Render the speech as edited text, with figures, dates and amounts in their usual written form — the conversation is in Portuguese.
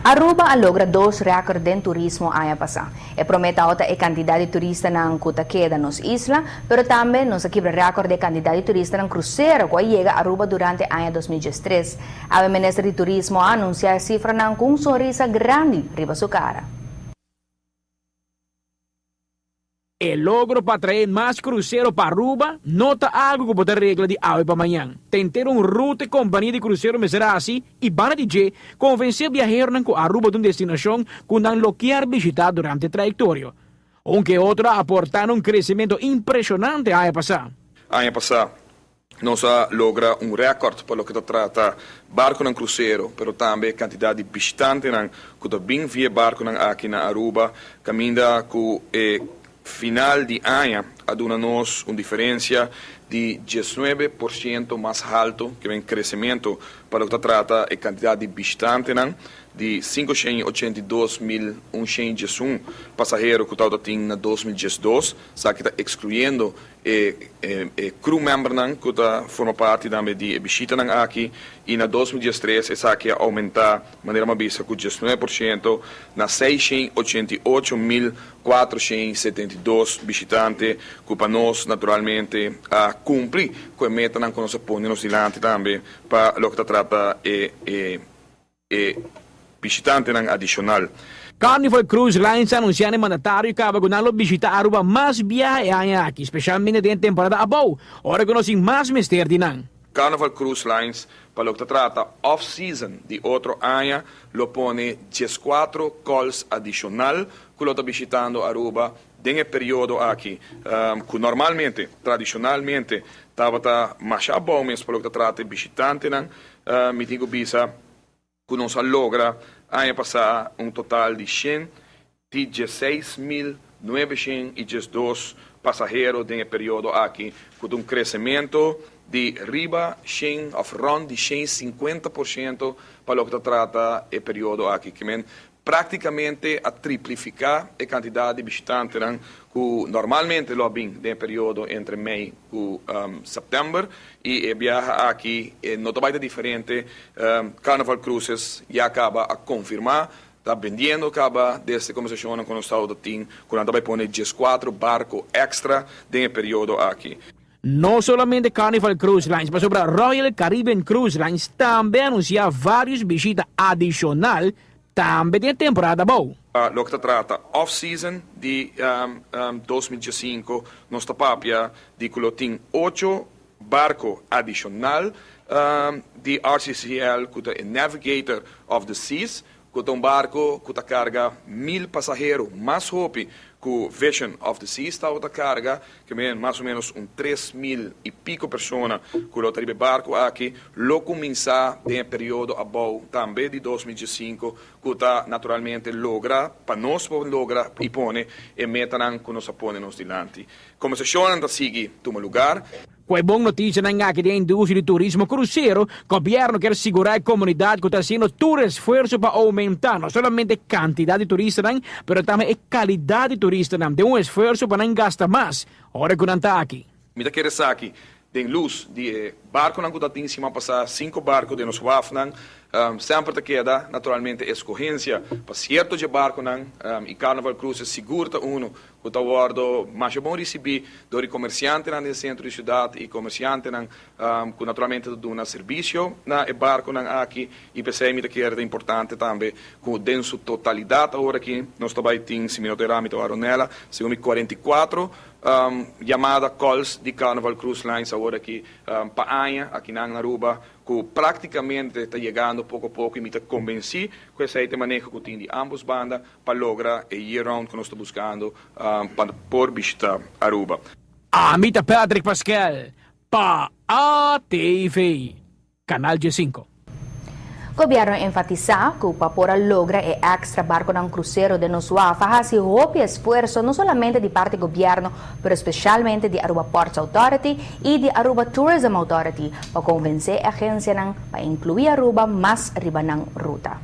Aruba logra 2 recordes de turismo ano passado. E promete alta a quantidade de turistas na kuta queda nos isla, pero também nos quebra recorde de quantidade de turistas na cruzeiro que chega a Aruba durante o ano 2013. A ministra de Turismo anuncia a cifra com um sorriso grande riba sua cara. El logro para traer más crucero para Aruba no está algo que botar regla de hoy para mañana. Tentar un ruta companhia de crucero me será así y van a DJ convencer viajeros que Aruba de una destinación que no lo quieren visitar durante el trayectorio. Aunque otra aportaron un crecimiento impresionante año pasado. Año pasado nos logra un récord por lo que trata barco en crucero, pero también cantidad de visitantes que también via barco aquí en Aruba, camina con final de año aduna-nos una diferencia de 19% más alto que el crecimiento para lo que trata de cantidad de visitantes de 582.111 pasajeros que estava em 2012, só que está excluindo crew member que forma parte também de visita aqui e na 2013 essa que aumentar de maneira mais vista com 19% na 688.472 visitantes que para nós naturalmente cumpre com a meta que nós ponemos diante também para lo que trata visitante adicional. Carnival Cruise Lines anunciaram mandatário que vai visitar Aruba mais viajes aqui, especialmente em temporada abou. Ora conhecem mais mistério de não. Carnival Cruise Lines, para lo que trata off-season de outro ano, lo pone 14 calls adicional que lo está visitando Aruba nesse período aqui. Que normalmente, tradicionalmente, estava mais bom mesmo para lo que trata de visitante, me digo bisa que nos logra año pasado un total de 116.912 pasajeros en el periodo aquí, con un crecimiento de arriba ron de 150% para lo que trata el periodo aquí, que praticamente a triplificar la cantidad de visitantes que normalmente lo ven en el periodo entre mayo y septiembre y el viaje aquí no va a ser diferente. Carnival Cruises ya acaba a confirmar, está vendiendo acaba desde conversación con el Estado de Team, cuando va a poner 14 barcos extra en el periodo aquí. No solamente Carnival Cruise Lines, mas sobre Royal Caribbean Cruise Lines também anuncia vários visitas adicionais também tem temporada boa. Lo que trata off-season de 2015, nós papia de que tem 8 barcos adicional de RCCL, que é Navigator of the Seas, que é barco que carga 1.000 passageiros, mais rápido que o Vision of the Seas está carga, que é mais ou menos 3.000 e pico pessoas que o tribe barco aqui, lo começa no período abou também de 2015, que está naturalmente logra, para nós logra e põe e meta que nós ponemos diante. Como se chama da sigue toma lugar. Qual boa notícia na indústria de turismo cruzeiro, o governo quer segurar a comunidade que está fazendo todo esforço para aumentar não somente a quantidade de turistas, mas também a qualidade de turistas, de um esforço para não gastar mais. Ora que não está aqui. Me quer dizer aqui, tem luz de barco que está em cima passar 5 barcos de nosso wafnan, sempre te queda naturalmente escorrência para certo de barco e Carnival Cruises segura que está guardo mais bom receber do comerciante no centro da cidade e comerciante que naturalmente dão serviço na barco aqui e pensei me que era importante também que dentro sua totalidade agora aqui nós também temos minuterâmetro aronela segundo 44 chamada calls de Carnival Cruise Lines agora aqui para Anha aqui na Aruba que praticamente está chegando pouco a pouco e me convenci que essa é a maneira que tem de ambas bandas para lograr o year-round que nós estamos buscando para por visitar Aruba. Amita Patrick Pascal, para ATV, Canal G5. Governo enfatiza que o Papora logra e extra barco ng crucero de Nosua faz hobby esfuerzo no solamente de parte do governo, pero especialmente de Aruba Ports Authority e de Aruba Tourism Authority para convencer a agência para incluir Aruba mais riba ng ruta.